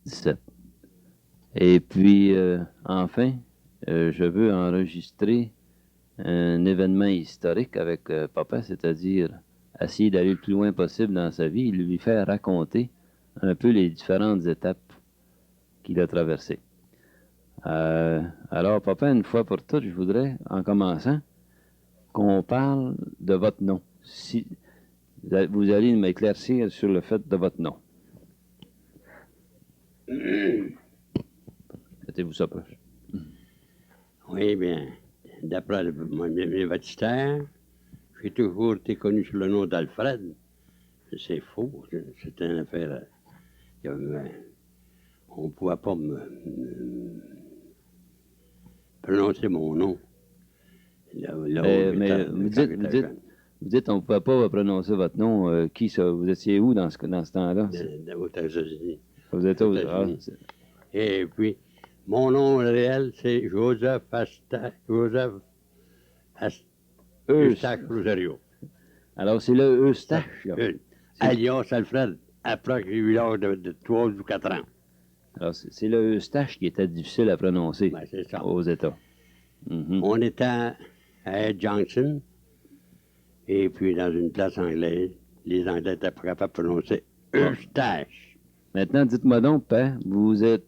17. Et puis, enfin, je veux enregistrer un événement historique avec papa, c'est-à-dire essayer d'aller le plus loin possible dans sa vie et lui faire raconter un peu les différentes étapes qu'il a traversées. Alors, papa, une fois pour toutes, je voudrais, en commençant, qu'on parle de votre nom. Si vous allez m'éclaircir sur le fait de votre nom. Mettez-vous ça proche. Oui, bien, d'après mes baptistères, j'ai toujours été connu sous le nom d'Alfred. C'est faux, c'est une affaire. On ne pouvait pas prononcer mon nom. Mais vous dites, on ne pouvait pas prononcer votre nom. Qui ça? Vous étiez où dans ce temps-là? Aux États-Unis. Vous êtes aux États-Unis. Et puis, mon nom réel, c'est Joseph Eustache Rosario. Alors, c'est le Eustache. Alias Alfred, après que j'ai eu l'âge de 3 ou 4 ans. Alors, c'est le Eustache qui était difficile à prononcer aux États. On était à Ed Johnson, et puis dans une place anglaise, les Anglais étaient pas capables de prononcer Eustache. Maintenant, dites-moi donc, père, vous êtes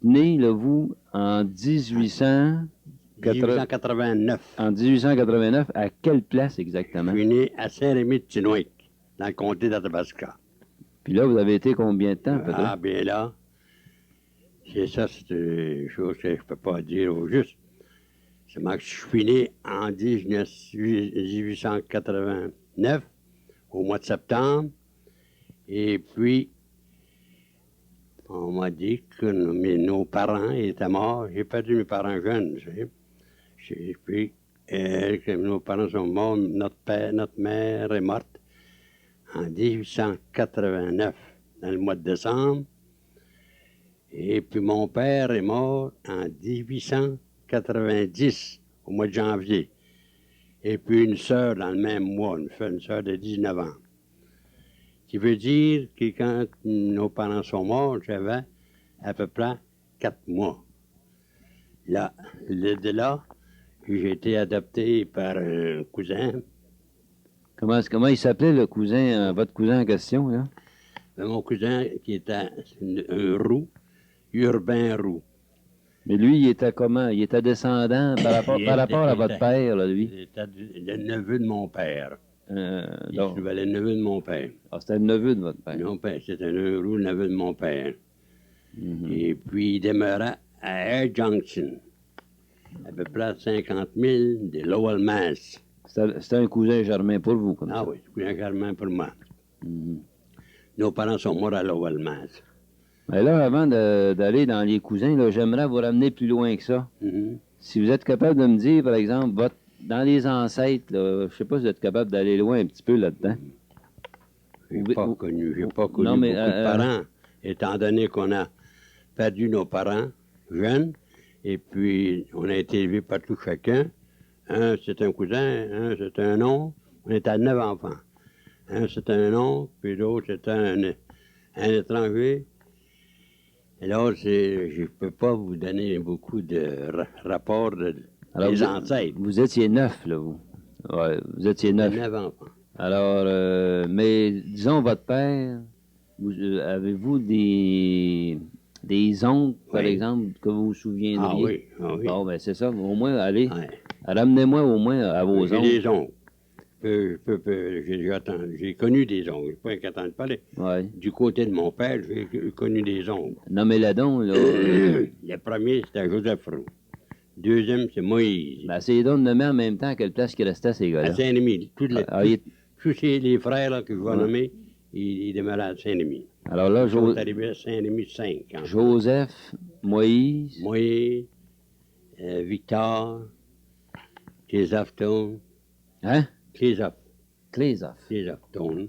né, là, vous, en 1889. En 1889, à quelle place exactement? Je suis né à Saint-Rémy-de-Chinoic, dans le comté d'Athabasca. Puis là, vous avez été combien de temps, peut-être? Ah, bien là, c'est ça, c'est une chose que je ne peux pas dire au juste. C'est que je suis né en 1889, au mois de septembre, et puis on m'a dit que nos parents étaient morts. J'ai perdu mes parents jeunes, tu sais. Et puis, que nos parents sont morts, notre mère est morte en 1889, dans le mois de décembre. Et puis mon père est mort en 1890, au mois de janvier. Et puis une sœur dans le même mois, une sœur de 19 ans. Qui veut dire que quand nos parents sont morts, j'avais à peu près 4 mois. Là, de là, j'ai été adopté par un cousin. Comment il s'appelait, le cousin, votre cousin en question, là? Mon cousin qui était un roux, Urbain Roux. Mais lui, il était comment? Il était descendant par rapport à votre père, là, lui? Il était le neveu de mon père. Il Donc, trouvait le neveu de mon père. Ah, c'était le neveu de votre père. Mon père, c'était un roux, le neveu de mon père. Et puis, il demeurait à Air Junction, à peu près 50 000 de Lowell, Mass. C'était un cousin germain pour vous, comme ça? Ah oui, cousin germain pour moi. Nos parents sont morts à Lowell, Mass. Mais là, avant d'aller dans les cousins, là, j'aimerais vous ramener plus loin que ça. Si vous êtes capable de me dire, par exemple, dans les ancêtres, là, je ne sais pas si vous êtes capable d'aller loin un petit peu là-dedans. J'ai pas connu beaucoup de parents, étant donné qu'on a perdu nos parents jeunes, et puis on a été élevés par tout chacun. Un, c'est un cousin, un, c'est un oncle. On était à 9 enfants. Un, c'est un oncle, puis l'autre, c'est un étranger. Et là, je ne peux pas vous donner beaucoup de rapports des ancêtres. Vous étiez 9, là, vous. Ouais, vous étiez 9. 9 enfants. Alors, mais disons, votre père, avez-vous des oncles, par exemple, que vous vous souviendriez? Ah oui. Bon, ben c'est ça. Au moins, allez, ramenez-moi au moins à vos oncles. J'ai des oncles. J'ai connu des oncles. Je n'ai pas inquiétant de parler. Ouais. Du côté de mon père, j'ai connu des oncles. Nommez-la donc, là. Le premier, c'était Joseph Roux. Deuxième, c'est Moïse. Ben, essayez donc de nommer en même temps à quelle place qu'il restait, ces gars-là. À Saint-Rémy. Tous les frères là, que je vais nommer, ils demeuraient à Saint-Rémy. Alors là, ils sont arrivés à Saint-Rémy 5. Joseph, Moïse. Moïse, Victor, Clésophtone. Hein? Clésophtone.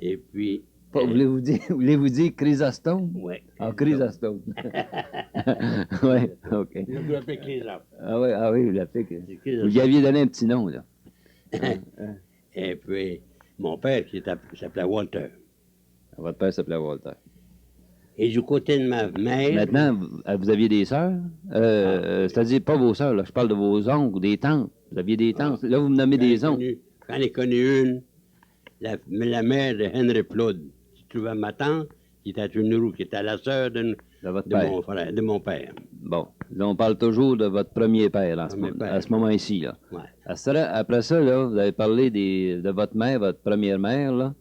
Et puis... Voulez-vous dire Chrysostome? Oui. Ah, Chrysostome. Oui, OK. Je vous l'appelle Clésophe. Ah oui, vous l'appelez. Vous lui aviez donné un petit nom, là. Et puis, mon père, qui s'appelait Walter. Votre père s'appelait Walter. Et du côté de ma mère... Maintenant, vous aviez des sœurs? C'est-à-dire, pas vos sœurs, là, je parle de vos oncles ou des tantes. Vous aviez des tantes. Là, vous me nommez des oncles. J'en ai connu une, la mère de Henry Flood, qui se trouvait ma tante, qui était une roue, qui était la sœur de mon frère, de mon père. Bon, là, on parle toujours de votre premier père, à ce moment-ci, là. Ouais. Après ça, là, vous avez parlé de votre mère, votre première mère, là.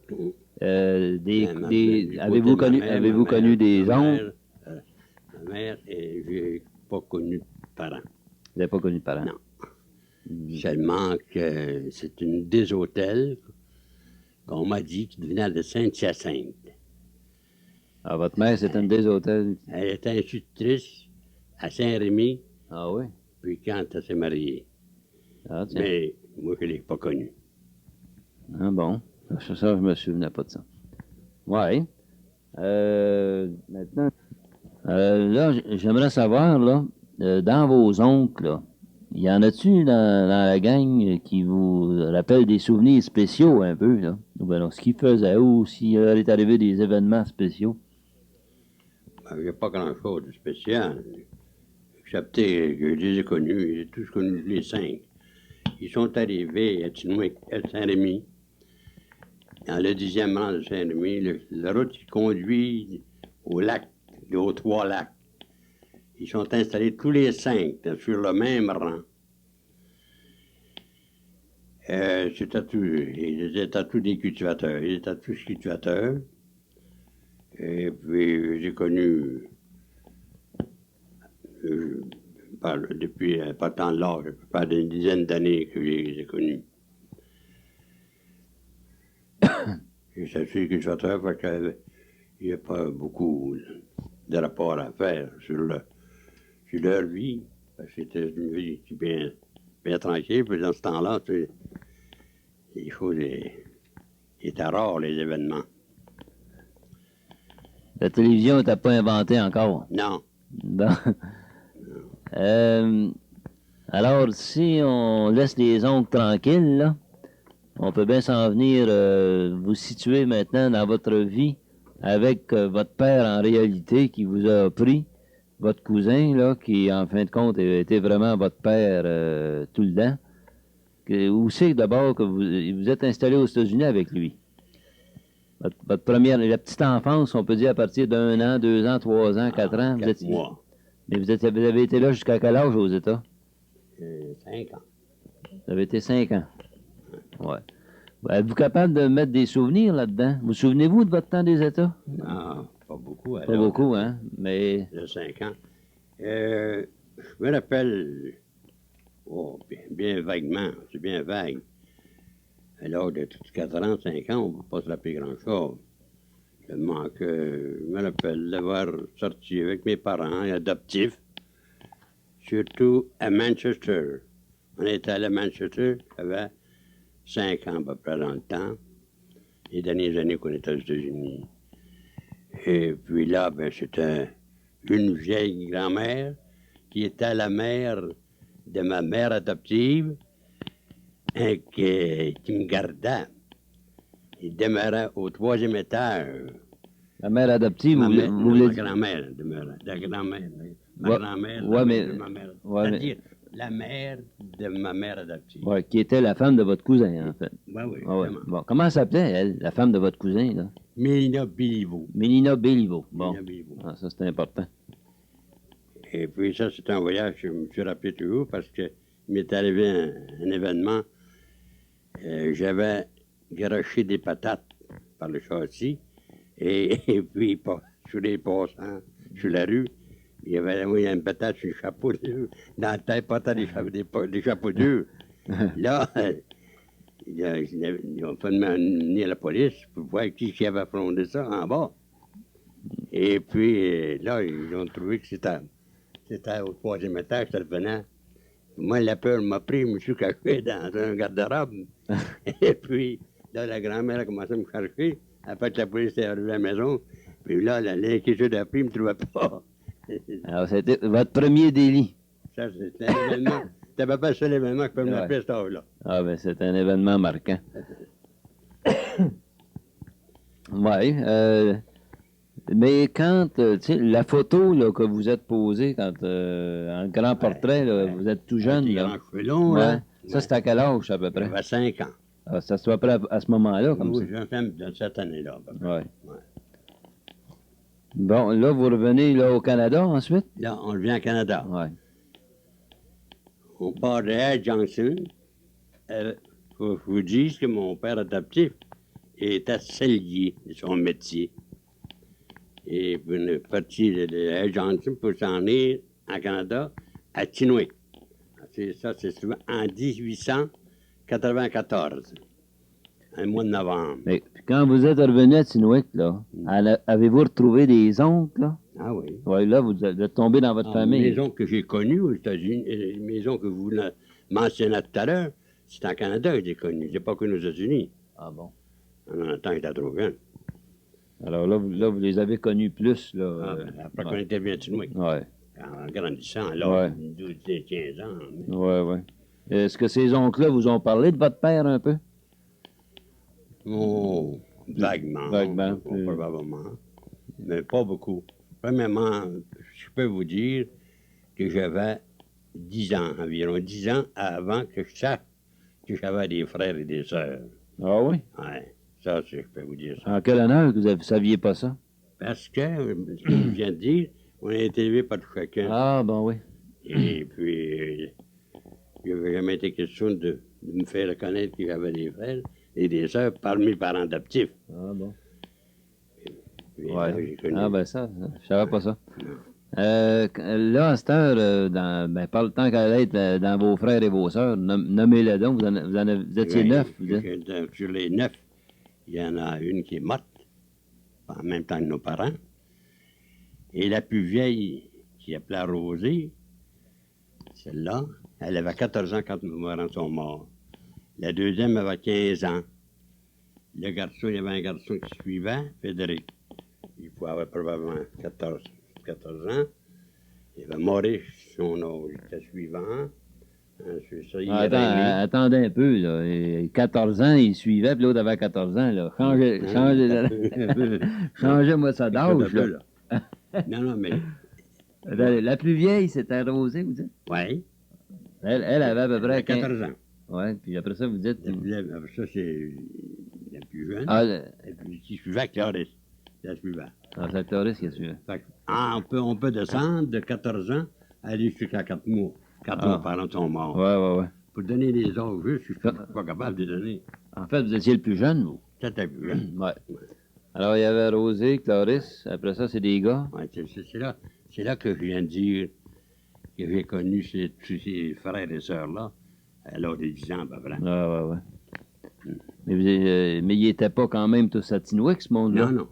Avez-vous connu des oncles? Ma mère, j'ai pas connu de parents. Vous n'avez pas connu de parents? Non. Seulement que c'est une des hôtels qu'on m'a dit qui venait de Sainte-Hyacinthe. Ah, votre mère, c'est une des hôtels? Elle était institutrice à Saint-Rémy. Ah oui? Puis quand elle s'est mariée. Ah, tiens. Mais moi, je ne l'ai pas connue. Ah bon? Ça, je me souvenais pas de ça. Oui. Maintenant, là, j'aimerais savoir, là, dans vos oncles, là, y en a-tu dans la gang qui vous rappellent des souvenirs spéciaux un peu, là? Ou bien, ce qu'ils faisaient ou s'il est arrivé des événements spéciaux? Il n'y a pas grand-chose de spécial. Excepté que je les ai connus, j'ai tous connus les 5. Ils sont arrivés à Saint-Rémy, dans le 10e rang de Saint-Rémy, la route qui conduit au lac, aux 3 lacs. Ils sont installés tous les 5 sur le même rang. Ils étaient tous des cultivateurs. Ils étaient tous cultivateurs. Et puis, j'ai connu, depuis pas tant de l'âge, pas d'une dizaine d'années que je les ai connus. Et je suis cultivateur parce qu'il n'y a pas beaucoup de rapports à faire sur leur vie. Parce que c'était une vie bien tranquille. Puis dans ce temps-là, les choses étaient rares, les événements. La télévision n'était pas inventée encore? Non. Bon. Alors, si on laisse les oncles tranquilles, là, on peut bien s'en venir vous situer maintenant dans votre vie avec votre père en réalité qui vous a pris, votre cousin, là, qui en fin de compte était vraiment votre père tout le temps. Où c'est d'abord que vous êtes installé aux États-Unis avec lui? Votre première, la petite enfance, on peut dire à partir d'1 an, 2 ans, 3 ans, 4 ans. 4 mois. Mais vous avez été là jusqu'à quel âge aux États? 5 ans. Vous avez été 5 ans. Ouais. Êtes-vous capable de mettre des souvenirs là-dedans? Vous souvenez-vous de votre temps des États? Non, pas beaucoup. Pas beaucoup, hein? Mais... De 5 ans. Je me rappelle, bien vaguement, c'est bien vague. À l'âge de 4 ans, 5 ans, on ne peut pas se rappeler grand-chose. Je me rappelle d'avoir sorti avec mes parents adoptifs, surtout à Manchester. On était allé à Manchester, j'avais 5 ans à peu près dans le temps, les dernières années qu'on était aux États-Unis. Et puis là, c'était une vieille grand-mère qui était la mère de ma mère adoptive et qui me gardait. Il demeurait au 3e étage. La mère adoptive, ma grand-mère demeurait. La grand-mère. Ma grand-mère, de ma mère. C'est-à-dire la mère de ma mère adoptive. Oui, qui était la femme de votre cousin, en fait. Oui, ouais. Bon, comment elle s'appelait, elle, la femme de votre cousin, là? Mélina Béliveau. Mélina Béliveau. Bon. Béliveau. Ah, ça, c'est important. Et puis ça, c'est un voyage que je me suis rappelé toujours parce qu'il m'est arrivé un événement. J'avais garoché des patates par le châssis et puis sur les passants, sur la rue, il y avait une patate sur le chapeau dans la tête, pas tant des chapeaux durs. Là, ils ont fait demander à la police pour voir qui avait fondé ça en bas. Et puis là, ils ont trouvé que c'était au 3e étage, ça revenait. Moi, la peur m'a pris, je me suis caché dans un garde-robe. Et puis, là, la grand-mère a commencé à me chercher. Après que la police est arrivée à la maison, puis là, l'inquiétude a pris, il ne me trouvait pas. Alors, c'était votre premier délit. Ça, c'était un événement. C'était pas le seul événement que peut me rappeler à cet âge-là. Ah, ben, c'est un événement marquant. Oui. Mais quand, tu sais, la photo là, que vous êtes posée, quand, en grand portrait, là, vous êtes tout jeune, avec les là. grands cheveux longs, Ouais. là. Ça, c'est à quel âge, à peu près? J'avais 5 ans. Ah, ça se fait à peu près à ce moment-là, comme ça. Oui, j'entends dans cette année-là, à peu près. Ouais. Ouais. Bon, là, vous revenez là, au Canada ensuite? Là, on revient au Canada. Ouais. On part de Air Johnson. Faut que je vous dise que mon père adoptif était sellier de son métier. Et puis on est parti de Air Johnson pour s'en aller en Canada, à Chinook. C'est souvent en 1894, un mois de novembre. Mais puis quand vous êtes revenu à Tinouic, là, avez-vous retrouvé des oncles, là? Ah oui. Oui, là, vous êtes tombé dans votre famille. Les maisons que j'ai connues aux États-Unis, les maisons que vous mentionnez tout à l'heure, c'est en Canada que j'ai connu. Je n'ai pas connu aux États-Unis. Ah bon? En un temps, j'étais trop jeune. Alors là, vous les avez connus plus, là. Après qu'on était bien Chinook. Oui. En grandissant, là, 12, 15 ans. Oui, oui. Est-ce que ces oncles-là vous ont parlé de votre père un peu? Oh, vaguement. Vaguement. Probablement. Mais pas beaucoup. Premièrement, je peux vous dire que j'avais 10 ans, environ 10 ans avant que je sache que j'avais des frères et des sœurs. Ah oui? Oui, ça, je peux vous dire ça. En quelle année que vous ne saviez pas ça? Parce que, ce que je viens de dire, on a été élevés par chacun. Ah, bon, oui. Et puis, il n'avait jamais été question de me faire reconnaître que j'avais des frères et des sœurs parmi mes parents adoptifs. Ah, bon. Puis, Ouais. là, j'ai connu. Ah, ben ça, je savais pas ça. Là, à cette heure, par le temps qu'elle est dans vos frères et vos sœurs, nommez-les donc, vous étiez Oui, 9. Sur les 9, il y en a une qui est morte, en même temps que nos parents. Et la plus vieille, qui s'appelait Rosée, celle-là, elle avait 14 ans quand nos parents sont morts. La deuxième avait 15 ans. Le garçon, il y avait un garçon qui suivait, Frédéric. Il pouvait avoir probablement 14 ans. Il y avait Maurice, son âge était suivant. Ensuite, ça, Attendez un peu, là. 14 ans, il suivait, puis l'autre avait 14 ans, là. Changez-moi ça d'âge, là. Non, mais... La plus vieille, c'était Rosée, vous dites? Oui. Elle avait à peu près 14 ans. Oui, puis après ça, vous dites... Après ça, c'est la plus jeune. Et puis, qui suivait, Clarisse. La suivante. Ah, c'est Clarisse qui suivait. On peut descendre de 14 ans, aller jusqu'à 4 mois. Quand nos parents sont morts. Oui. Pour donner les âges justes, je ne suis pas capable de donner. En fait, vous étiez le plus jeune, vous? C'était le plus jeune. Oui. Alors, il y avait Rosée, Clarisse. Après ça, c'est des gars. Oui, c'est là que je viens de dire que j'ai connu tous ces frères et sœurs-là à l'âge de 10 ans, à peu près. Oui. Mais ils n'étaient pas quand même tous à Tinouic, ce monde-là? Non.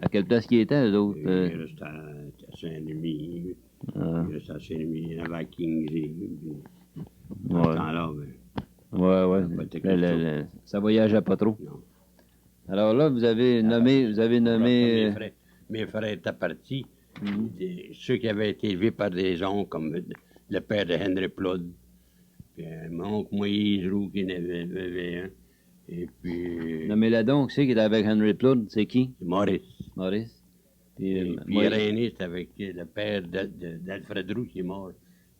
À quelle place qu'ils étaient, eux autres? Il restait à Saint-Louis. Il restait à Saint-Louis. Il y avait à Kingsley. Dans ce temps-là, Oui. Ça voyageait pas trop. Non. Alors là, vous avez nommé... Mes frères étaient partis. Ceux qui avaient été élevés par des oncles, comme le père de Henry Flood, puis mon oncle Moïse Roux, qui en avait un. Et puis... Nommez-la donc, c'est qui était avec Henry Flood, c'est qui? Maurice. Puis René, c'est avec le père d'Alfred Roux qui est mort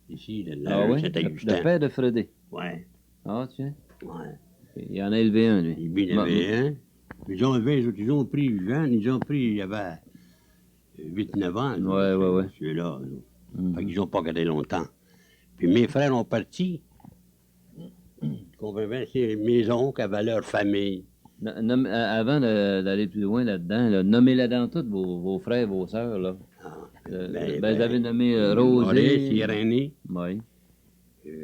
ici. Le père de Fredé. Oui. Ah, tiens. Oui. Il en a élevé un, lui. Il en avait un. Ils ont pris jeune, il y avait 8-9 ans. Oui. Ceux-là. Fait qu'ils n'ont pas gardé longtemps. Puis mes frères ont parti. Comprenez, c'est mes oncles avaient leur famille. Avant d'aller plus loin là-dedans, nommez-la dans toutes vos frères et vos sœurs, là. Vous avez nommé Rosée. Maurice, Irénée. Oui.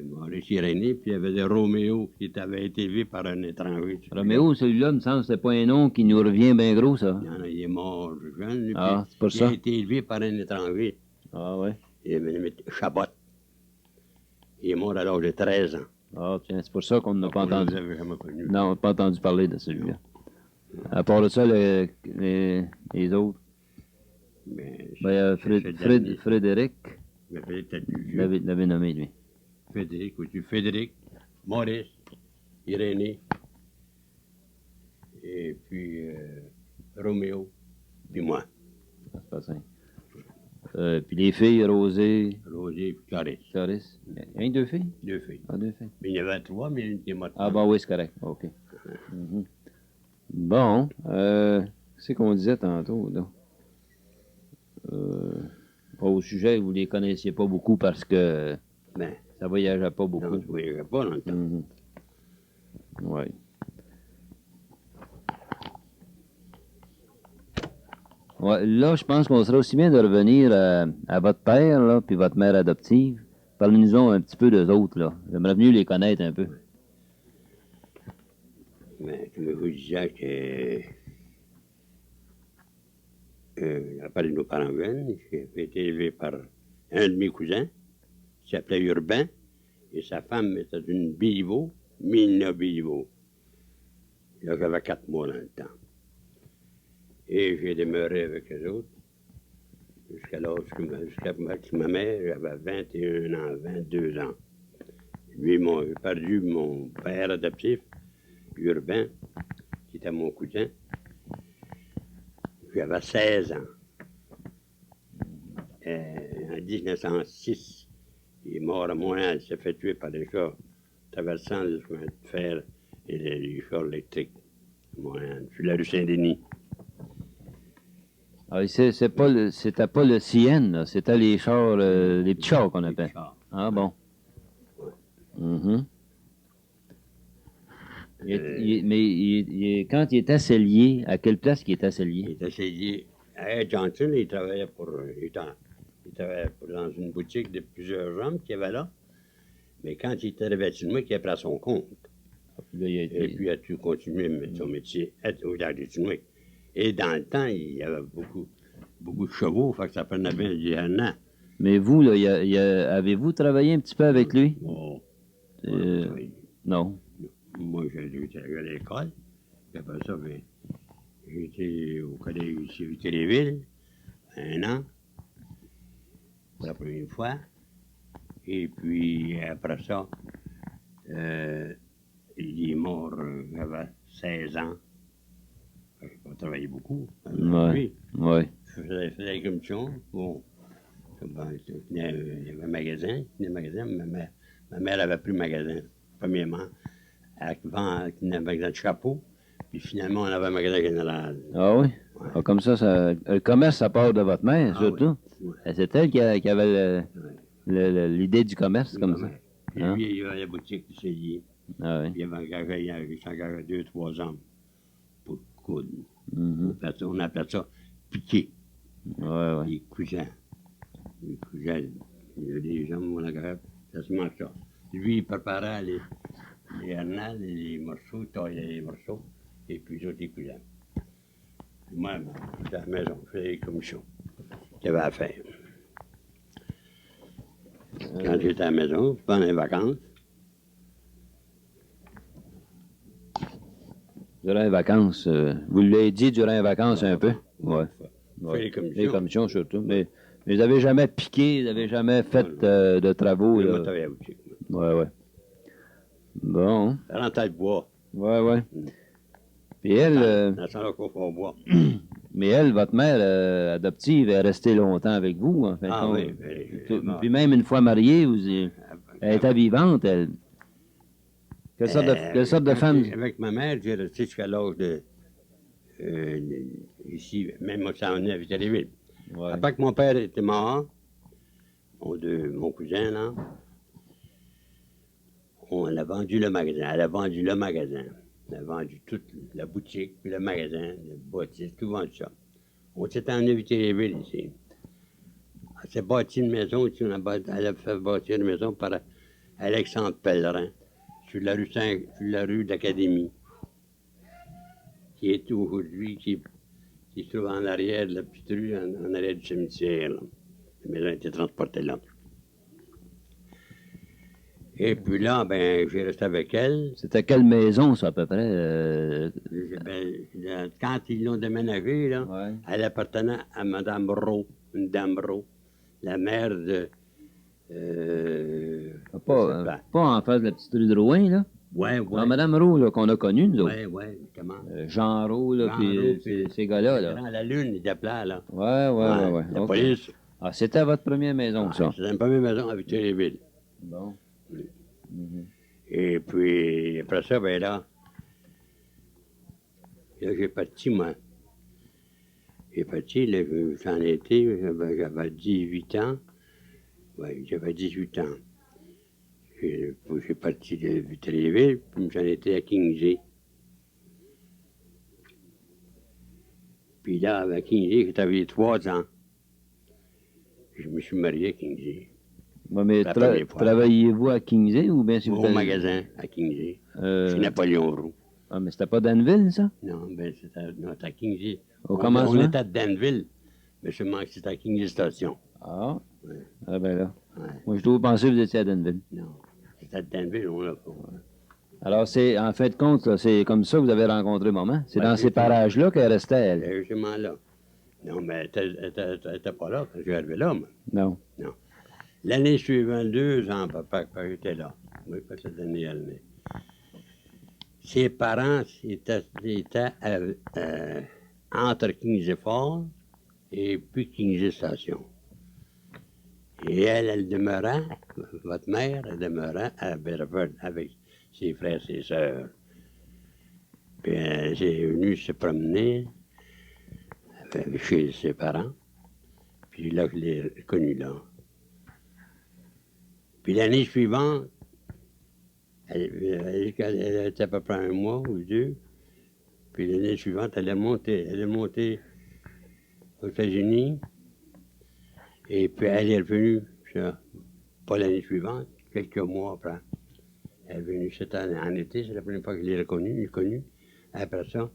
Maurice, Irénée, puis il y avait de Roméo qui avait été élevé par un étranger. Roméo, celui-là, me semble, c'est pas un nom qui nous revient bien gros, ça. Il est mort jeune. C'est pour ça. Il a été élevé par un étranger. Ah, oui. Chabot. Il est mort à l'âge de 13 ans. Ah, tiens, c'est pour ça qu'on n'a pas entendu. Vous avez jamais connu. Non, on n'a pas entendu parler de celui-là. À part de ça, les autres. Frédéric. L'avait nommé, lui. Frédéric, Maurice, Irénée, et puis Roméo, puis moi. Cossin. Puis les filles, Rosée. Rosée et Clarisse. Clarisse. Rien que deux filles? Deux filles. Ah, deux filles. Mais il y avait trois, mais une était morte. Ah, bon, oui, c'est correct. OK. Bon, c'est qu'on disait tantôt, là. Au sujet, vous les connaissiez pas beaucoup parce que Ben, ça voyageait pas beaucoup. non, je voyageais pas dans le temps. Oui. Ouais, là, je pense qu'on serait aussi bien de revenir à votre père, là, puis votre mère adoptive. Parlez-nous un petit peu d'eux autres, là. J'aimerais mieux les connaître un peu. Mais comme je vous disais que à part de nos parents jeunes, j'ai été élevé par un de mes cousins, qui s'appelait Urbain, et sa femme était une Béliveau, Mina Béliveau. Là, j'avais 4 mois dans le temps. Et j'ai demeuré avec eux autres jusqu'à ma mère, j'avais 21 ans, 22 ans. Lui, j'ai perdu mon père adoptif, Urbain, qui était mon cousin. J'avais 16 ans. En 1906, il est mort à Montréal, il s'est fait tuer par des chars traversant le chemin de fer et les chars électriques à Montréal, sur la rue Saint-Denis. Ah, c'était pas le CN, là, c'était les chars, les petits chars qu'on appelle. Ah bon. Mais quand il était cellier, à quelle place il était cellier? Il était cellier à Johnson, il travaillait dans une boutique de plusieurs hommes qu'il y avait là. Mais quand il était arrivé à Tinwick, il a pris à son compte. Et puis il a tout continué son métier au village de Tinwick. Et dans le temps, il y avait beaucoup de chevaux, fait que ça prenait bien un an. Mais vous, là, avez-vous travaillé un petit peu avec lui? Oh. Non. Moi, j'étais à l'école. Puis après ça, j'étais au collège ici à Téléville, 1 an, pour la première fois. Et puis après ça, il est mort, j'avais 16 ans. Je n'ai pas travaillé beaucoup. Oui. Je faisais la commission. Bon, il y avait un magasin. Ma mère avait pris le magasin, premièrement. Elle tenait un magasin de chapeaux. Puis finalement, on avait un magasin général. Ah oui? Ouais. Ah, comme ça, le commerce, ça part de votre mère, surtout. Oui. C'est elle qui avait l'idée du commerce, comme ça. Puis lui, il avait la boutique de cellier. Ah oui. Puis il s'engagé 2-3 hommes pour coudre. On appelait ça piquer. Ouais. Les cousins. Les hommes, on engagé, ça se mange ça. Lui, il préparait les hernales et les morceaux, il taillait les morceaux, et puis les autres, les cousins. Moi, j'étais à la maison, je faisais les commissions qu'il y avait à faire. Quand j'étais à la maison, pendant les vacances. Durant les vacances, vous l'avez dit durant les vacances un peu? Oui. Les commissions. Les commissions surtout. Mais vous n'avez jamais piqué, vous n'avez jamais fait de travaux. Moi, travaillais à la boutique. Oui. Bon. Elle rentrait le bois. Oui. Puis elle. Dans son locaux au bois. Mais elle, votre mère adoptive, est restée longtemps avec vous, en fait. Oui. Puis même une fois mariée, elle était vivante, elle. Quelle sorte de femme? Avec ma mère, j'ai resté jusqu'à l'âge de. Ici, même moi, ça en est à Téléville. Ouais. Après que mon père était mort, mon cousin, là, on a vendu le magasin. Elle a vendu le magasin. Elle a vendu toute la boutique, puis le magasin, le bâtisse, tout vendu ça. On s'est en Téléville ici. Elle s'est bâti une maison ici, elle a fait bâtir une maison par Alexandre Pellerin, sur la rue d'Académie, qui est aujourd'hui, qui se trouve en arrière de la petite rue, en arrière du cimetière. Là. La maison a été transportée là. Et puis là, j'ai resté avec elle. C'était quelle maison, ça, à peu près? Quand ils l'ont déménagé, là, elle appartenait à Mme Rowe, une dame Rowe, la mère de... pas en face de la petite rue de Rouen, là? Ouais, ouais. Madame Roux, qu'on a connue, nous autres. Ouais, ouais, comment? Jean Roux, là, puis ces gars-là, là. Dans la lune, ils appelaient, là. Ouais. La OK. police. Ah, c'était votre première maison, ça? C'était une première maison à Victoriaville. Bon. Et puis, après ça, ben là j'ai parti, moi. J'ai parti, là, j'en étais, j'avais 18 ans. Oui, j'avais 18 ans. J'ai parti de Victoriaville, puis j'en étais à Kingsey. Puis là, à Kingsey, j'ai travaillé 3 ans. Je me suis marié à Kingsey. Ouais, mais travailliez-vous à Kingsey ou bien si vous Au magasin à Kingsey, chez Napoléon Roux. Ah, mais c'était pas Danville, ça? Non, ben c'était à Kingsey. On était à Danville, mais seulement que c'était à Kingsey Station. Ah. Ouais. Ah ben là. Ouais. Moi, je dois penser que vous étiez à Danville. Non, c'était à Danville, on l'a pas. Alors, c'est en fait de compte, là, c'est comme ça que vous avez rencontré maman? C'est dans ces parages-là qu'elle restait, elle? Elle était justement là. Non, mais elle n'était pas là quand je suis arrivé là, moi. Non. Non. L'année suivante, 2 ans, papa, quand j'étais là. Oui, pas cette année. Ses parents étaient entre Kingsey Falls et puis Kingsey Station. Et elle demeurait, votre mère, elle demeurait à Bedford avec ses frères et ses sœurs. Puis elle est venue se promener chez ses parents. Puis là, je l'ai connue là. Puis l'année suivante, elle était à peu près 1 mois ou 2. Puis l'année suivante, elle est montée aux États-Unis. Et puis elle est revenue, pas l'année suivante, quelques mois après. Elle est venue cette année, en été, c'est la première fois que je l'ai connue. Après ça,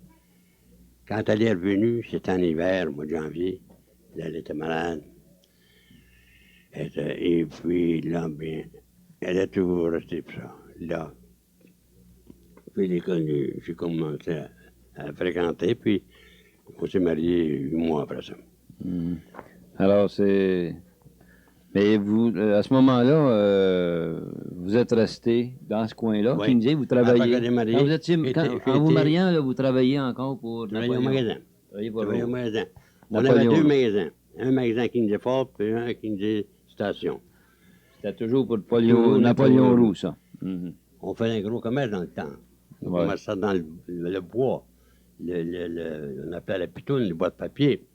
quand elle est revenue, c'était en hiver, au mois de janvier. Là, elle était malade. Et puis là, bien, elle est toujours restée pour ça. Là, puis j'ai commencé à fréquenter, puis on s'est mariés 8 mois après ça. Alors, c'est... Mais vous, à ce moment-là, vous êtes resté dans ce coin-là, Oui. Kingsey, vous travaillez. Quand vous mariant, là, vous travailliez encore pour Napoléon. Au magasin. Travaillez au magasin. On Napoléon, avait 2 magasins. Un magasin à Kingsey Falls, puis un à Kingsey Station. C'était toujours pour Napoléon Roux, ça. On faisait un gros commerce dans le temps. On commençait dans le bois. On appelait la pitoune, le bois de papier.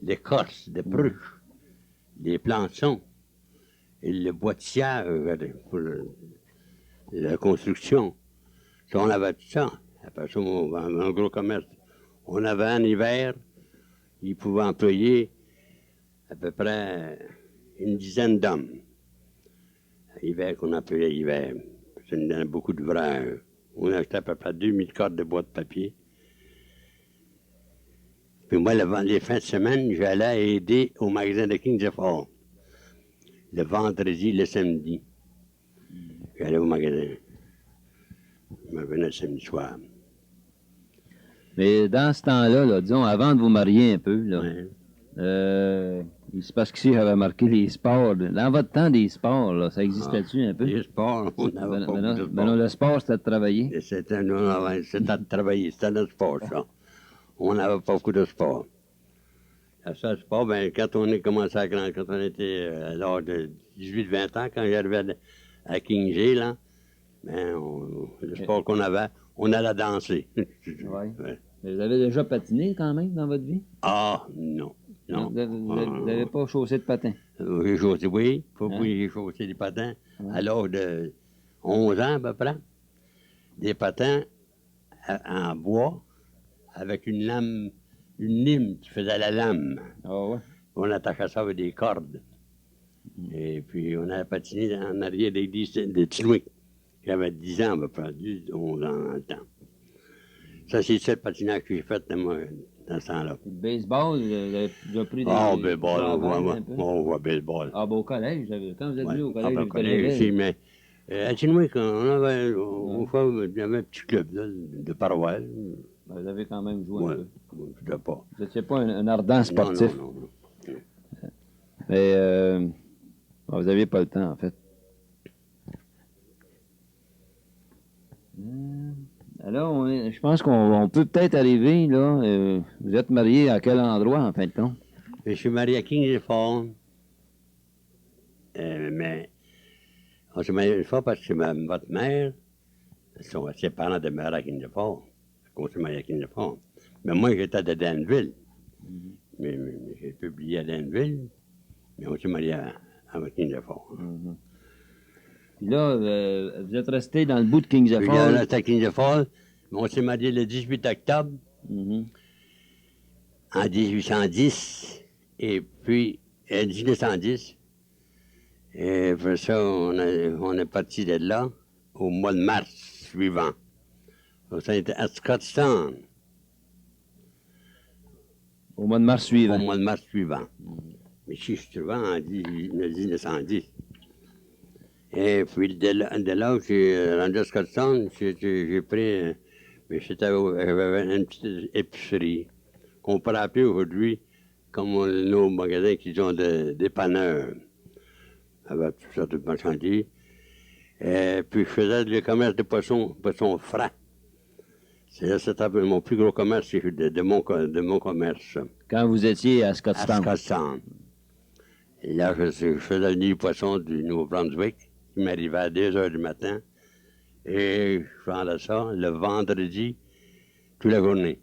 L'écorce, les pruches, les plançons, et le bois de cierre pour la construction. Ça, on avait tout ça. Après ça, on avait un gros commerce. On avait en hiver, ils pouvaient employer à peu près une dizaine d'hommes. Hiver qu'on appelait hiver. Ça nous donnait beaucoup d'ouvrages. On achetait à peu près 2000 cartes de bois de papier. Puis moi, les fins de semaine, j'allais aider au magasin de Kingsey Falls. Le vendredi, le samedi. J'allais au magasin. Je me revenais le samedi soir. Mais dans ce temps-là, là, disons, avant de vous marier un peu, là, c'est parce qu'ici, j'avais marqué les sports. Dans votre temps, des sports, là, ça existait-tu un peu? Les sports, on n'avait pas beaucoup de sport. Non, le sport, c'était de travailler. C'était de travailler, c'était notre sport, ça. On n'avait pas beaucoup de sport. Ça, le sport, ben, quand on a commencé à grandir, quand on était à l'âge de 18-20 ans, quand j'arrivais à Kingsey, là, ben, le sport qu'on avait, on allait danser. Ouais. Mais vous avez déjà patiné quand même dans votre vie? Ah, non. Vous n'avez pas chaussé de patins? J'ai chaussé, oui. Oui, j'ai chaussé des patins à l'âge de 11 ans à peu près. Des patins en bois avec une lame, une lime qui faisait la lame. Ah ouais? On attachait ça avec des cordes. Et puis on a patiné en arrière de Tinoui. J'avais 10 ans à peu près, 11 ans dans le temps. Ça, c'est le patinage que j'ai fait dans ce temps-là. Le baseball, vous avez pris des... Ah, baseball, on voit baseball. Ah, ben, au collège, quand vous êtes venu au collège, au collège aussi, mais à Tinoui, il y avait un petit club là, de paroisse. Vous avez quand même joué un peu. Je ne pas. Vous n'étiez pas un ardent sportif. Non. Mais vous n'aviez pas le temps, en fait. Alors, je pense qu'on peut peut-être arriver, là. Vous êtes marié à quel endroit, en fin de compte? Je suis marié à Kings Falls. Mais on s'est marié une fois parce que votre mère, ses parents demeuraient à Kings Falls. On s'est marié à Kings Falls. Mais moi, j'étais de Danville. Mais j'ai publié à Danville, mais on s'est marié à Kings Falls. Puis là, vous êtes resté dans le bout de Kings Falls. Puis là, on resté à Kings Falls. On s'est marié le 18 octobre en 1810. Et puis, 1910. Et après ça, on est parti de là au mois de mars suivant. Ça a été à Scotstown. Au mois de mars suivant. Au mois de mars suivant. Mais je suis en 1910. Et puis de là que j'ai rendu à Scotstown, j'ai pris, mais j'avais une petite épicerie qu'on pourrait appeler aujourd'hui comme nos magasins qui ont des dépanneurs, avec toutes sortes de marchandises. Et puis je faisais le commerce de poissons frais. C'était mon plus gros commerce de mon commerce. Quand vous étiez à Scotstown? À Scotstown. Et là, je faisais le nid du poisson du Nouveau-Brunswick, qui m'arrivait à 2 heures du matin. Et je vendais ça le vendredi, toute la journée.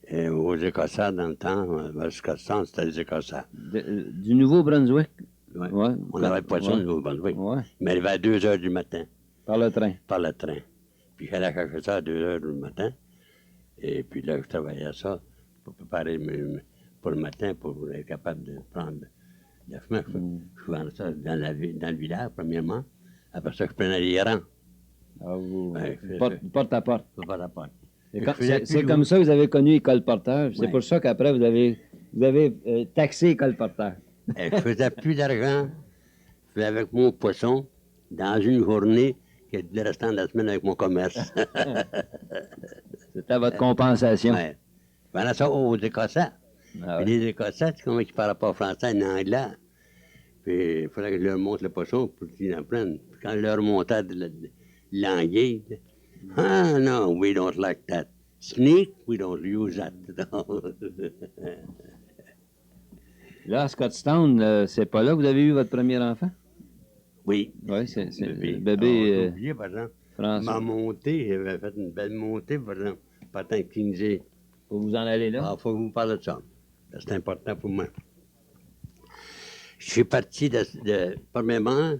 Et aux Écossais, dans le temps, à Scotstown, c'était les Écossais. Du Nouveau-Brunswick? Oui. Ouais. On avait le poisson du Nouveau-Brunswick. Ouais. Il m'arrivait à 2 heures du matin. Par le train? Par le train. Puis j'allais chercher ça à 2 heures du matin. Et puis là, je travaillais à ça pour préparer pour le matin, pour être capable de prendre le chemin. Je vendais ça dans le village, premièrement. Après ça, je prenais les rangs. Ah, porte à porte. Porte à porte. C'est comme ça que vous avez connu École Porteur. C'est pour ça qu'après, vous avez taxé École Porteur. Je faisais plus d'argent avec mon poisson dans une journée que le restant de la semaine avec mon commerce. C'était votre compensation. Oui. Je vendais ça aux Écossais. Ah ouais. Les Écossais, c'est comme ils ne parlaient pas français ni anglais. Puis il fallait que je leur montre le poisson pour qu'ils en prennent. Puis quand je leur montais de l'anguille, ah non, we don't like that. Sneak, we don't use that. Là, à Scotstown, c'est pas là que vous avez eu votre premier enfant? Oui. Oui, c'est bébé. Oublié, par exemple. Français. Ma montée, j'avais fait une belle montée, par exemple, partant de Kingsey. Faut vous en aller là? Ah, faut que vous parler de ça. C'est important pour moi. Je suis parti premièrement,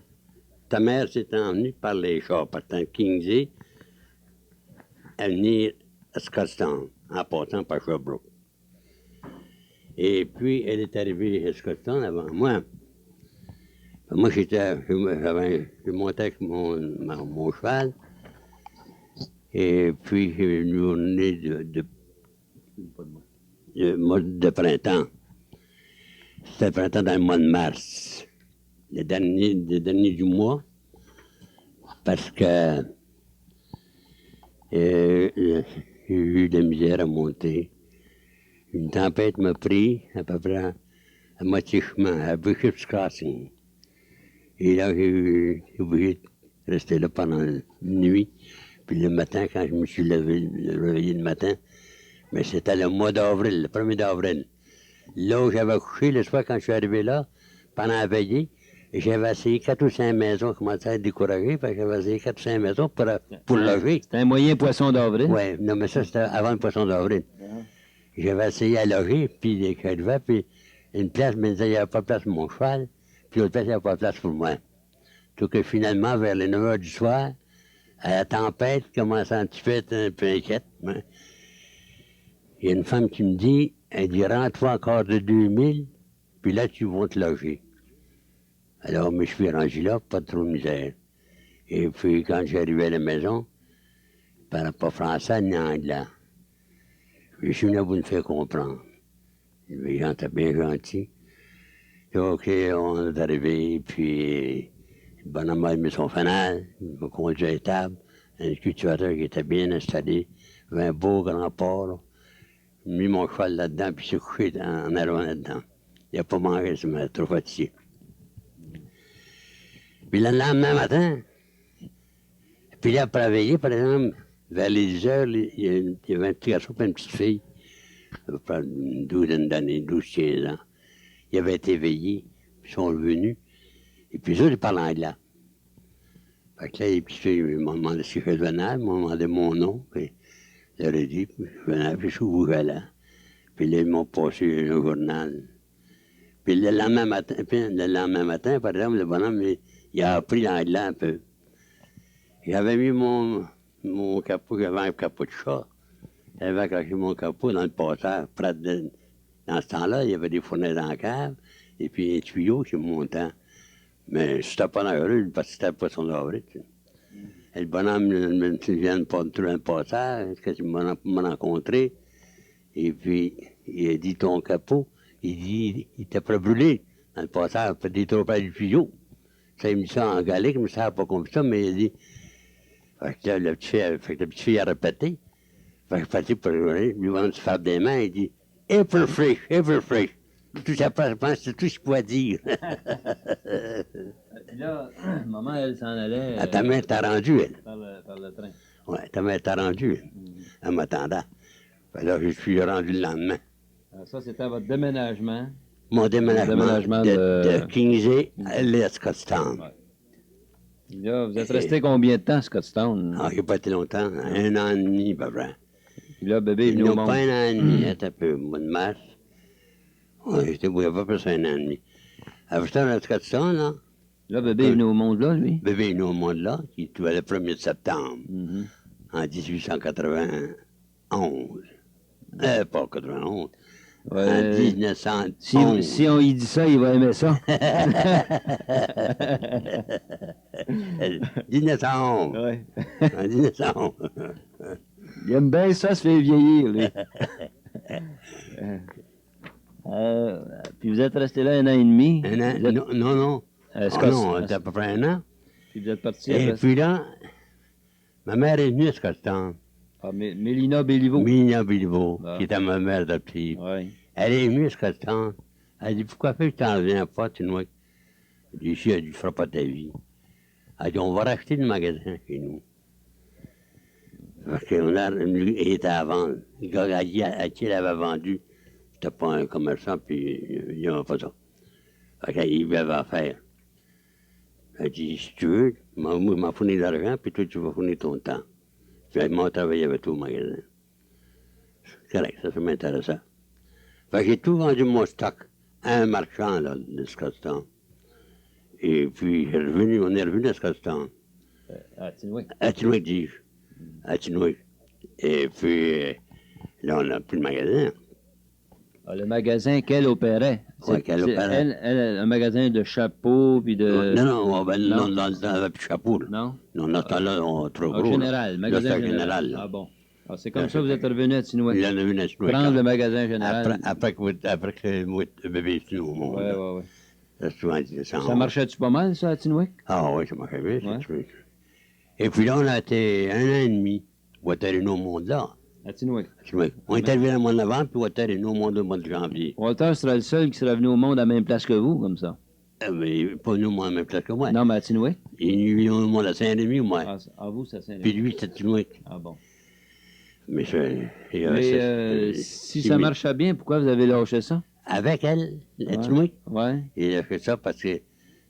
ta mère s'est emmenée par les chars, partant de Kingsey, à venir à Scotstown, en passant par Sherbrooke. Et puis, elle est arrivée à Scotstown avant moi. Moi, je montais avec mon cheval. Et puis, j'ai une journée de printemps. C'était le printemps dans le mois de mars, le dernier du mois, parce que j'ai eu de la misère à monter. Une tempête m'a pris à peu près à moitié chemin, à Bishop's Crossing. Et là, j'ai obligé de rester là pendant la nuit. Puis le matin, quand je me suis réveillé le matin, mais c'était le mois d'avril, le 1er d'avril. Là où j'avais couché le soir quand je suis arrivé là, pendant la veillée, j'avais essayé 4 ou 5 maisons, je commençais à être découragé, parce que j'avais essayé 4 ou 5 maisons pour loger. C'était un moyen poisson d'avril? Oui, non, mais ça, c'était avant le poisson d'avril. J'avais essayé à loger, puis j'arrivais, puis une place me disait qu'il n'y avait pas de place pour mon cheval, puis l'autre place, il n'y avait pas de place pour moi. Tout que finalement, vers les 9 h du soir, à la tempête, commençait un petit peu à être un peu inquiète. Hein. Il y a une femme qui me dit, elle dit, rentre-toi encore de 2000, puis là, tu vas te loger. Alors, je me suis rangé là, pas trop de misère. Et puis, quand j'ai arrivé à la maison, je ne parlais pas français ni anglais. Je suis venu à vous le faire comprendre. Les gens étaient bien gentils. OK, on est arrivé, puis le bonhomme a mis son fanal, il m'a conduit à l'étable, un cultivateur qui était bien installé, avait un beau grand porc. J'ai mis mon cheval là-dedans, puis s'est couché en allant là-dedans. Il n'a pas mangé, ça m'a trop fatigué. Puis le lendemain matin, puis là, après la veillée, par exemple, vers les 10 heures, il y avait un petit garçon et une petite fille, à une douzaine d'années, 12-15 ans. Ils avaient été éveillés, puis ils sont revenus. Et puis eux, ils parlaient anglais. Fait que là, les petites filles m'ont demandé si je venais, m'ont demandé mon nom, puis je leur ai dit, puis je venais, puis je suis où j'allais. Puis là, ils m'ont passé le journal. Puis le lendemain matin, par exemple, le bonhomme, il a appris l'anglais un peu. J'avais mis mon capot, j'avais un capot de chat. J'avais accroché mon capot dans le passage, dans ce temps-là, il y avait des fournaises dans la cave, et puis un tuyau qui montait. Mais c'était pas dangereux, parce que c'était pas son avril. Et le bonhomme vient de trouver un passage, qu'il m'a rencontré, et puis il a dit ton capot, il dit, il était pas brûlé dans le passage, il fait des trop près du tuyau. Ça, il me dit ça en gallique, mais ça n'a pas compris ça, mais il a dit. Fait que là, la petite fille a répété. Fait que je parti pour lui vendre se faire des mains, il dit April fresh. Tout ça, je pense, c'est tout ce qu'il pouvait dire. Puis là, maman, elle s'en allait. Ta mère t'a rendu, elle. Par le train. Oui, ta mère t'a rendu, elle. En m'attendant. Fait que là, je suis rendu le lendemain. Alors ça, c'était votre déménagement. Mon déménagement de Kingsley à Scotstown. Ouais. Là, vous êtes resté combien de temps à Scotstown? Ah, j'ai pas été longtemps, 1 an et demi, pas vrai. Puis là, bébé est venu au monde. Pas 1 an et demi, un peu, au mois de mars. Ouais, j'étais pas plus 1 an et demi. Après ça, à Scotstown, là. Là, bébé est venu au monde là, lui? Bébé est venu au monde là, qui est le 1er septembre, en 1891. Pas 91. Ouais. En 1911. Si on y dit ça, il va aimer ça. 1911. Ouais. En 1911. Il aime bien ça, se fait vieillir, lui. Puis vous êtes resté là 1 an et demi? Un an? Êtes... Non. Non, c'était à peu près 1 an. Puis vous êtes parti Et puis là, ma mère est venue à Scotstown. Ah, Mélina Béliveau. Mélina Béliveau, qui était ma mère adoptive. Ouais. Elle est venue à Scotstown. Elle a dit, pourquoi tu t'en viens pas, tu vois? J'ai dit, si, elle dit, tu feras pas ta vie. Elle a dit, on va racheter le magasin chez nous. Parce qu'il était à vendre. Le gars à qui elle avait vendu, c'était pas un commerçant, puis il n'y avait pas ça. Fait qu'il avait affaire. Elle dit, si tu veux, moi, je m'en fournis de l'argent, puis toi, tu vas fournir ton temps. Puis elle m'a travaillé avec toi au magasin. C'est correct, ça m'intéressait. Fait que j'ai tout vendu mon stock à un marchand, là, de Scotstown. Et puis, on est revenu à Scotstown. À Tinwick. À Tinwick, dis-je. À Tinwick. Et puis, là, on n'a plus le magasin. Ah, le magasin qu'elle opérait. Oui, qu'elle opérait. Elle, un magasin de chapeaux, puis de... Non, dans le temps, elle n'avait plus de chapeau. Là. Non? Non, dans ce temps-là, on est trop gros. Général, magasin général. Ah bon. Ah, c'est comme ça que vous êtes revenu à Tinwick. Il en a venu à Tinwick. Prendre le magasin général. Après que le bébé est venu au monde. Oui. Ça, souvent, ça marchait-tu pas mal, ça, à Tinwick? Ah oui, ça marchait bien, Tinwick. Et puis là, on a été 1 an et demi. Water est venu au monde là. À Tinwick. On est arrivé le mois de novembre, puis Water est venu au monde au mois de janvier. Walter sera le seul qui serait venu au monde à la même place que vous, comme ça. Mais pas venu au monde à la même place que moi. Non, mais à Tinwick. Il est venu au monde à Saint-Rémy, moi. Ah, vous, c'est à Saint-Rémy. Puis lui, c'est Tinwick. Ah bon. Mais si ça marchait bien, pourquoi vous avez lâché ça? Avec elle, la Tinwick? Oui. Il a fait ça parce que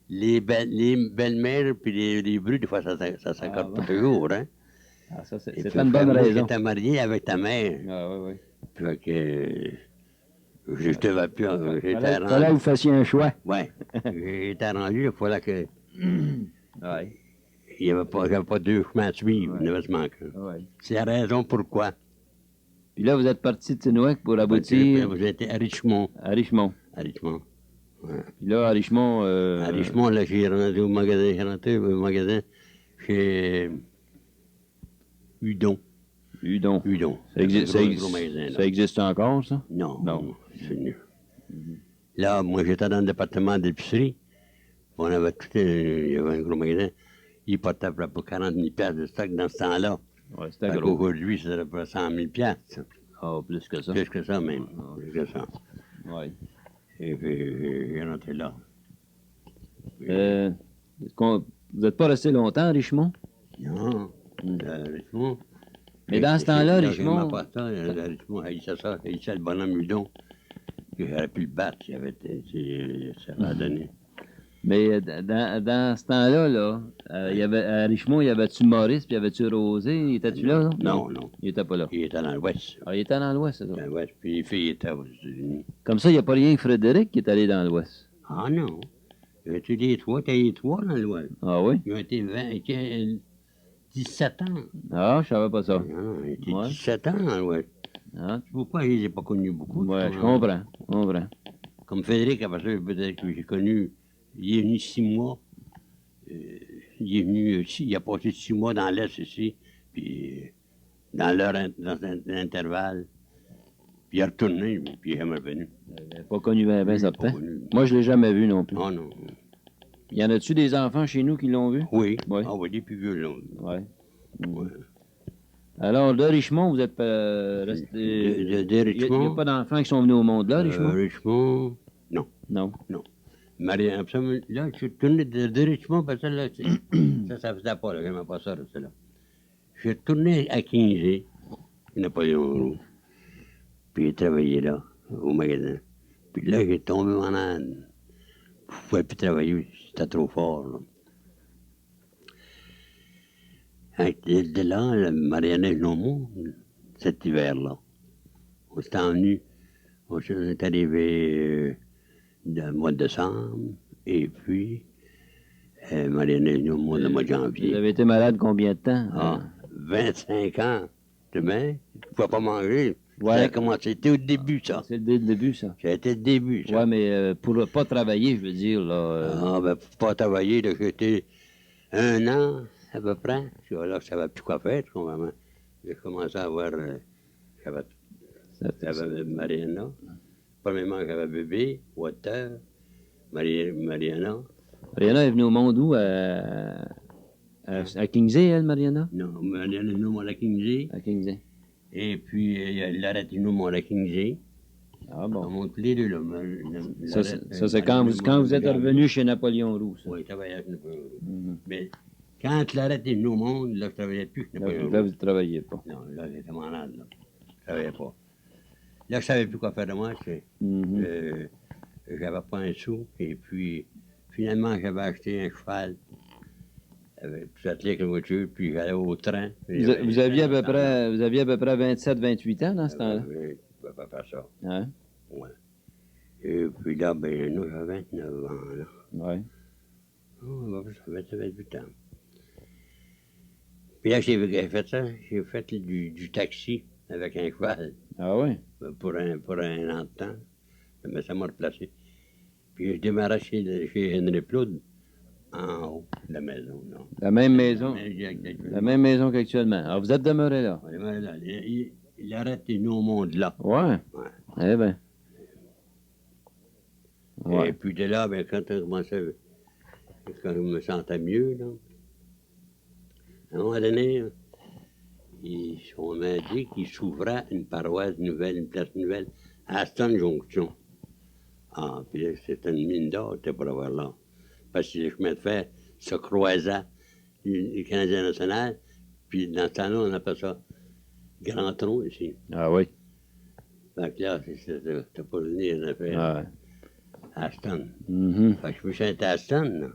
les belles-mères puis les brus, des fois, ça s'accorde pas toujours, hein? Ah, ça, c'est pas une bonne raison. J'étais marié avec ta mère. Ah, oui. Puis que je te vais plus. Fallait que vous fassiez un choix. Oui. J'étais arrangé, il fallait que. Oui. Il n'y avait pas 2 chemins à suivre, il y avait seulement qu'un. Oui. C'est la raison pourquoi. Puis là, vous êtes parti de Tinwick pour aboutir. Vous êtes à Richmond. À Richmond. À Richmond. Ouais. Puis là, à Richmond. À Richmond, là, j'ai rentré au magasin chez Hudon. Ça existe encore, ça? Non. C'est mieux. Là, moi, j'étais dans le département d'épicerie. On avait il y avait un gros magasin. Il portait à peu près 40 000 de stock dans ce temps-là. Ouais, c'était gros. Aujourd'hui, c'est à peu près 100 000 Ah, plus que ça. Plus que ça, même. Plus que ça. Oui. Et puis, j'ai rentré là. Vous n'êtes pas resté longtemps à Richmond? Non. Richmond, Mais dans ce temps-là, Richemont... Richemont, Richemont haïssait le bonhomme Hudon. J'aurais pu le battre, ça m'a donné. Mais dans ce temps-là, il y avait, à Richemont, il y avait-tu Maurice, puis il y avait-tu Rosé? Étais-tu là? Non. Il était pas là. Il était dans l'Ouest. Ah, il était dans l'Ouest, c'est ça? Dans l'Ouest, puis les filles étaient aux États-Unis. Comme ça, il n'y a pas rien que Frédéric qui est allé dans l'Ouest. Ah non. T'as les trois dans l'Ouest. Ah oui? Ils ont été 17 ans. Ah, je savais pas ça. Non, ils étaient 17 ans dans l'Ouest. Ah. Pourquoi je les ai pas connus beaucoup? Ouais, je comprends. Comme Frédéric, après ça, peut-être que j'ai connu, il est venu 6 mois. Il est venu ici, il a passé 6 mois dans l'Est ici, puis dans l'intervalle. Puis il est retourné, puis il est jamais revenu. Il n'a pas connu bien certain. Moi, je ne l'ai jamais vu non plus. Ah non. Y en a-tu des enfants chez nous qui l'ont vu? Oui. Ouais. Ah oui, des plus vieux l'ont vu. Oui. Ouais. Alors, de Richemont, vous êtes resté... De Richemont? Il n'y a pas d'enfants qui sont venus au monde là, Richemont? Richemont, non. Non. Là, je suis retourné de Richemont, parce que là, ça faisait pas, là, j'aimais pas ça, là. Je suis retourné à Kingsey, Napoléon Roux, puis j'ai travaillé là, au magasin. Puis là, j'ai tombé malade. Je ne pouvais plus travailler, c'était trop fort, là. De là, la Mariannelle Nomont, cet hiver-là, on s'est envenu, on est arrivé le mois de décembre, et puis Mariannelle Nomont le mois de janvier. Vous avez été malade combien de temps? 25 ans, demain, je ne pouvais pas manger. Ouais. Ça a commencé, c'était au début, ça. C'est le début, ça. Ça a été le début, ça. Oui, mais pour ne pas travailler, je veux dire, là... pour pas travailler, là, j'étais 1 an, à peu près. Là, je ne savais plus quoi faire, vraiment. J'ai commencé à avoir... J'avais Mariana. Premièrement, j'avais bébé, Walter, Mariana. Mariana est venue au monde où? À Kingsey, elle, Mariana? Non, Mariana est venue à Kingsey. À Kingsey. Et puis, Lorette est venue à Kingsey. Ah bon. On monte les deux, là. Ça c'est quand vous êtes revenu chez Napoléon Roux, ça? Oui, je travaillais avec Napoléon Roux. Mais quand Lorette est venue au monde, là, je ne travaillais plus avec Napoléon Roux. Là, vous ne travailliez pas. Non, là, j'étais malade, là. Je ne travaillais pas. Là, je ne savais plus quoi faire de moi. J'avais pas un sou. Et puis, finalement, j'avais acheté un cheval. Puis j'attelais avec la voiture, puis j'allais au train. Vous aviez à peu près 27-28 ans dans ce temps-là? Oui, je ne pouvais pas faire ça. Hein? Oui. Et puis là, ben, nous, j'avais 29 ans, là. Oui. Oh, ça fait 28 ans. Puis là, j'ai fait ça. J'ai fait du taxi avec un cheval. Ah oui? Pour un an de temps. Mais ça m'a replacé. Puis je démarrais chez Henry Ploud, en haut de la maison. Non. La même maison? La même maison qu'actuellement. Alors, vous êtes demeuré là? Oui, là. Il arrête nous au monde là. Ouais. Eh bien. Ouais. Et puis de là, ben, quand je me sentais mieux, là, à un moment donné, on m'a dit qu'il s'ouvrait une paroisse nouvelle, une place nouvelle, à Aston Junction. Ah, puis là, c'était une mine d'or, c'était pour avoir là. Parce que le chemin de fer se croisait, le Canadien national, puis dans ce temps-là, on appelle ça Grand Tronc ici. Ah oui? Fait que là, c'était pas venir, on a fait Aston. Fait que je me suis arrêté à Aston, là.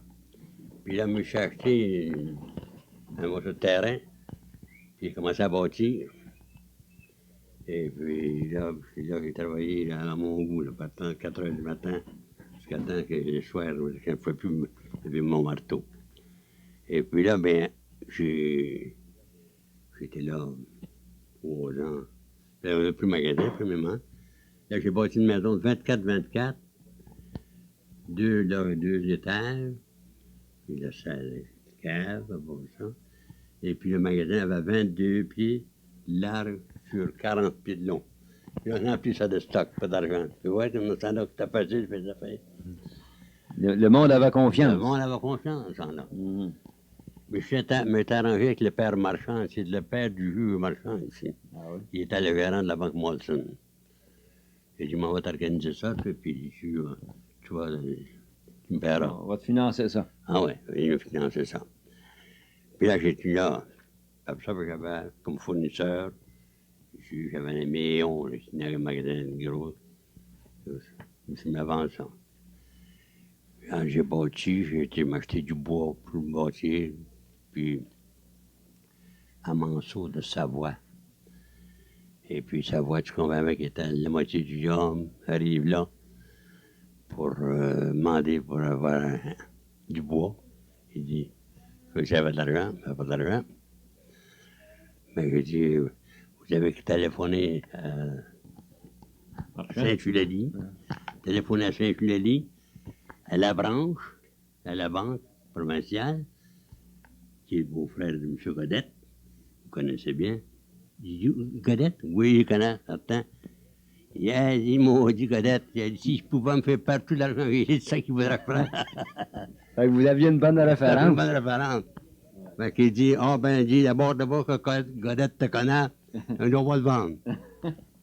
Puis là, je me suis acheté un morceau de terrain, puis j'ai commencé à bâtir. Et puis là, j'ai travaillé là, à mon goût, là, partant de 4 h du matin, jusqu'à temps que le soir, quand je ne pouvais plus lever mon marteau. Et puis là, ben, j'étais là 3 ans. Là, on n'a plus de magasin, premièrement. Là, j'ai bâti une maison de 24-24, 2 étages, puis la salle, cave, bon ça. Et puis le magasin avait 22 pieds large sur 40 pieds de long. Puis on a rempli ça de stock, pas d'argent. Tu vois, comme ça, là, c'était facile, je faisais affaire. Le monde avait confiance. Le monde avait confiance en là. Mais je m'étais arrangé avec le père Marchand, c'est le père du juge Marchand ici. Ah oui? Il était le gérant de la banque Molson. J'ai dit, on va t'organiser ça, puis tu me paieras. On va te financer ça. Ah ouais, il me finançait ça. Puis là, j'étais là, Après ça, j'avais comme fournisseur, j'avais un Méon, là, qui tenait un magasin gros. Je me vends ça. Quand j'ai bâti, j'ai été m'acheter du bois pour le bâtir, puis à Manceau de Savoie. Et puis Savoie, tu comprends, qu'il était la moitié du homme, arrive là pour demander pour avoir du bois. Il dit que j'avais de l'argent, j'avais pas d'argent. Mais j'ai dit, vous avez téléphoné à Saint-Eulalie, téléphoné à Saint-Eulalie, à la branche, à la banque provinciale, qui est le beau-frère de M. Godette, vous connaissez bien. Il dit, Godette? Oui, je connais, certain. Il m'a dit, Godette, il a dit, si je pouvais me faire perdre tout l'argent que j'ai, c'est ça qu'il voudrait faire. Fait que vous aviez une bonne référence. Une bonne référence. Fait qu'il dit, il dit, d'abord que Godette te connaît, on va le vendre.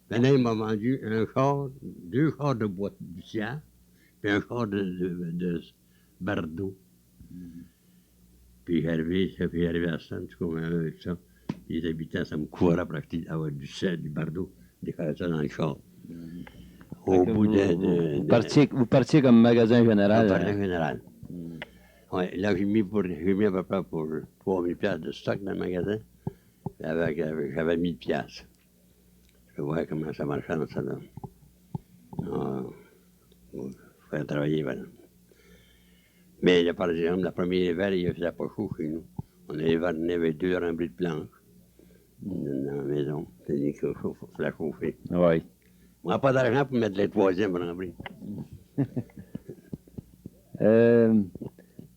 Puis là, il m'a vendu un char, 2 chars de bois du Sierre, puis un char de Bardeau. Puis j'arrivais à ça, tu comprends, avec ça. Puis les habitants, ça me courait pour acheter du sel, du Bardeau, décoller ça dans le char. Au bout Vous partiez comme magasin général. Magasin général. Ouais, là, j'ai mis à peu près pour 3000 piastres de stock dans le magasin. J'avais 1000 piastres. Je vois comment ça marchait dans ça là. Il fallait travailler, voilà. Mais là, par exemple, le premier hiver, il ne faisait pas chaud chez nous. On avait 2 remplis de planches dans la maison. C'est-à-dire qu'il faut la chauffer. Oui. On n'a pas d'argent pour mettre les 3e remplis.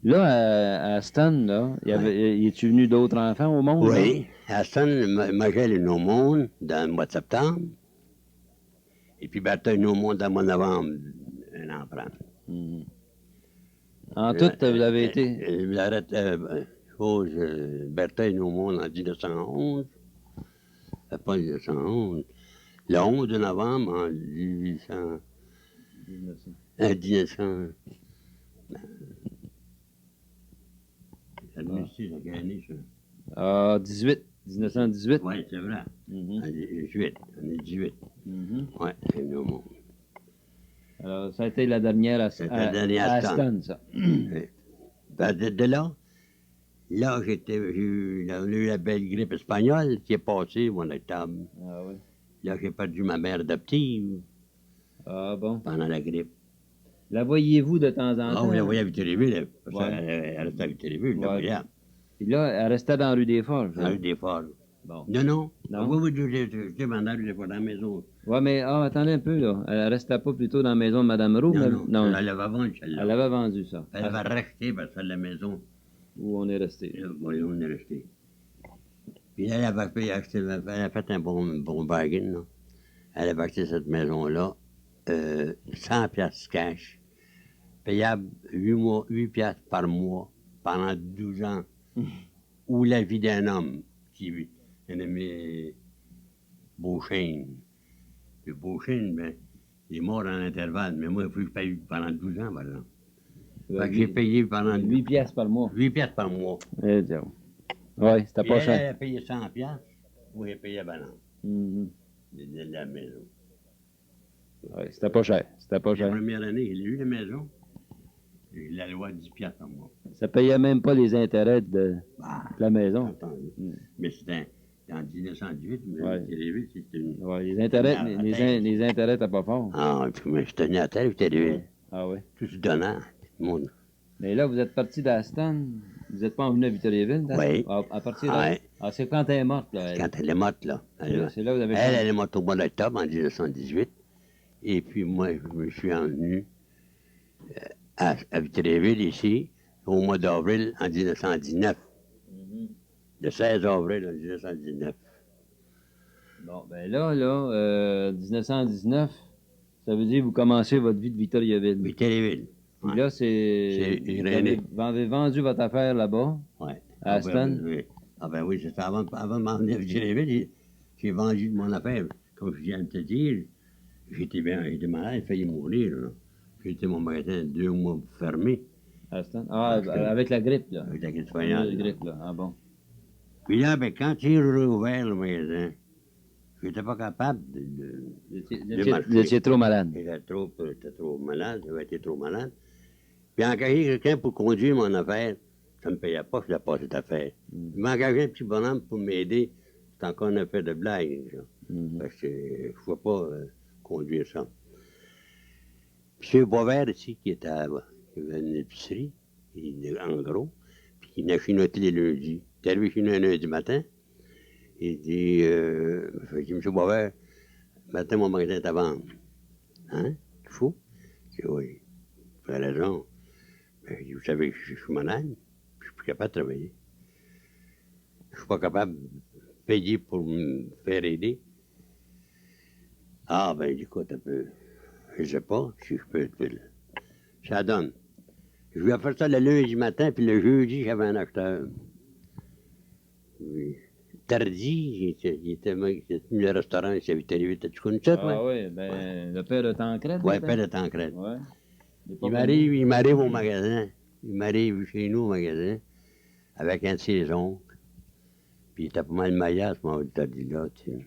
Là, à Aston, là, y est-tu venu d'autres enfants au monde? Oui. À Aston, Magel est né au monde dans le mois de septembre. Et puis Bertha est né au monde dans le mois de novembre, un enfant. En tout, vous avez été... Bertha est né au monde en 1911. Pas 1911. Le 11 de novembre en 1900. 1900. Ah, 18. 1918. Oui, c'est vrai. On est 18. Oui, c'est venu au monde. Alors, ça a été la dernière à Aston, ça. De là, on a eu la belle grippe espagnole qui est passée au mois d'octobre. Ah oui. Là, j'ai perdu ma mère adoptive. Ah bon? Pendant la grippe. La voyez-vous de temps en temps? Ah, vous la voyez à Victoriaville, parce qu'elle restait à Victoriaville, je la voyais. Puis là, elle restait dans la rue des Forges. Dans la rue des Forges. Bon. Non. Oui, j'étais dans la rue des Forges, dans la maison. Oui, mais attendez un peu, là. Elle restait pas plutôt dans la maison de Mme Roux? Non. Elle l'avait vendu, celle-là. Elle avait vendu ça. Elle avait racheté parce que c'est la maison. Où on est resté. Oui, on est resté. Puis elle avait fait un bon bargain, là. Elle avait acheté cette maison-là, 100 piastres cash, payable 8 piastres par mois pendant 12 ans, ou la vie d'un homme qui est nommé Beauchesne. Puis Beauchesne, ben, il est mort en intervalle, mais moi, il faut que je paye pendant 12 ans, par exemple. Fait que j'ai payé pendant 8 piastres par mois. 8 piastres par mois. Oui, c'était pas cher. Elle a payé 100 piastres, moi, j'ai payé à balance. De la maison. Oui, c'était pas cher. C'était pas cher. La première année, il a eu la maison. Et la loi 10 piastres par mois. Ça payait même pas les intérêts de la maison. Mais c'était en 1918, mais c'était une... Oui, les intérêts étaient pas forts. Ah, mais je tenais à terre, Victoriaville. Ah oui. Tout se donnant, tout le monde. Mais là, vous êtes parti d'Aston. Vous n'êtes pas venu à Victoriaville? Oui. À partir de... Ah, c'est quand elle est morte, là. Quand elle est morte, là. C'est là que vous avez... Elle est morte au mois d'octobre en 1918. Et puis moi, je me suis envenu à Victoriaville, ici, au mois d'avril en 1919. Le 16 avril en 1919. Bon, ben là, 1919, ça veut dire que vous commencez votre vie de Victoriaville. Victoriaville. Puis là, vous avez vendu votre affaire là-bas, à Aston. Oui, c'est ça. Avant de m'en venir à Victoriaville, j'ai vendu mon affaire. Comme je viens de te dire, j'étais malade, j'ai failli mourir. J'ai été mon magasin 2 mois fermé. Aston? Ah, avec la grippe, là. Avec la grippe espagnole. La grippe, là. Ah bon. Puis là, ben, quand j'ai rouvert le magasin, j'étais pas capable de marcher. Vous étiez trop malade. J'étais trop malade, j'avais été trop malade. Puis engager quelqu'un pour conduire mon affaire, ça ne me payait pas, je n'ai pas cette affaire. Il m'a engagé un petit bonhomme pour m'aider, c'est encore une affaire de blague, ça. Parce que je ne pouvais pas conduire ça. Puis M. Boisvert ici, qui avait une épicerie, en gros, puis qui venait chez nous tous les lundis. Il est arrivé chez nous un lundi matin. Il dit, M. Boisvert, matin, mon magasin est à vendre. Hein? Tu fou? Je dis, oui. Vous avez raison. Mais vous savez que je suis malade. Je suis plus capable de travailler. Je suis pas capable de payer pour me faire aider. Ah, ben, écoute un peu. Je sais pas si je peux. Ça donne. Je vais faire ça le lundi matin, puis le jeudi, j'avais un acheteur. Oui. Tardy, il était venu le restaurant, il s'est arrivé, tu connais ça, toi? Ah oui, ben, ouais. Le père de Tancrède. Oui, le père de Tancrède. Ouais. Il m'arrive au magasin, il m'arrive chez nous au magasin, avec un de ses oncles, puis il était pas mal maillard, ce moment là, tu sais.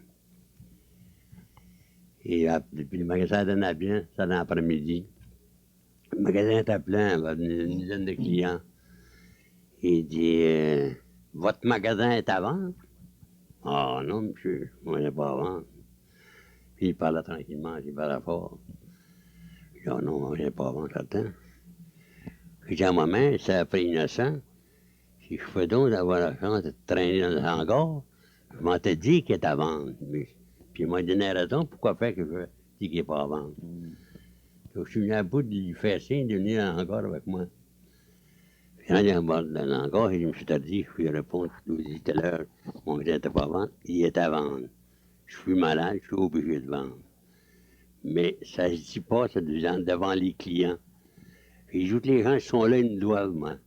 Et puis le magasin donnait bien, ça dans l'après-midi. Le magasin était plein, il y avait une dizaine de clients. Il dit, votre magasin est à vendre? Ah non, monsieur, on n'est pas à vendre. Puis il parlait tranquillement, il parlait fort. Je dis, ah non, on n'est pas à vendre, j'attends. J'ai dit à ma mère, ça a pris innocent. Si je fais donc d'avoir la chance de traîner dans le hangar, je m'en t'ai dit qu'il est à vendre. Puis il m'a donné raison, pourquoi faire que je dis qu'il n'est pas à vendre. Donc, je suis venu à bout de lui faire signe de venir dans le hangar avec moi. Puis quand il est dans le hangar, je me suis dit, je lui réponds, je lui ai dit tout à l'heure, mon magasin n'était pas à vendre, il est à vendre. Je suis malade, je suis obligé de vendre. Mais ça ne se dit pas, ça devant les clients. Et tous les gens qui sont là, ils me doivent, moi.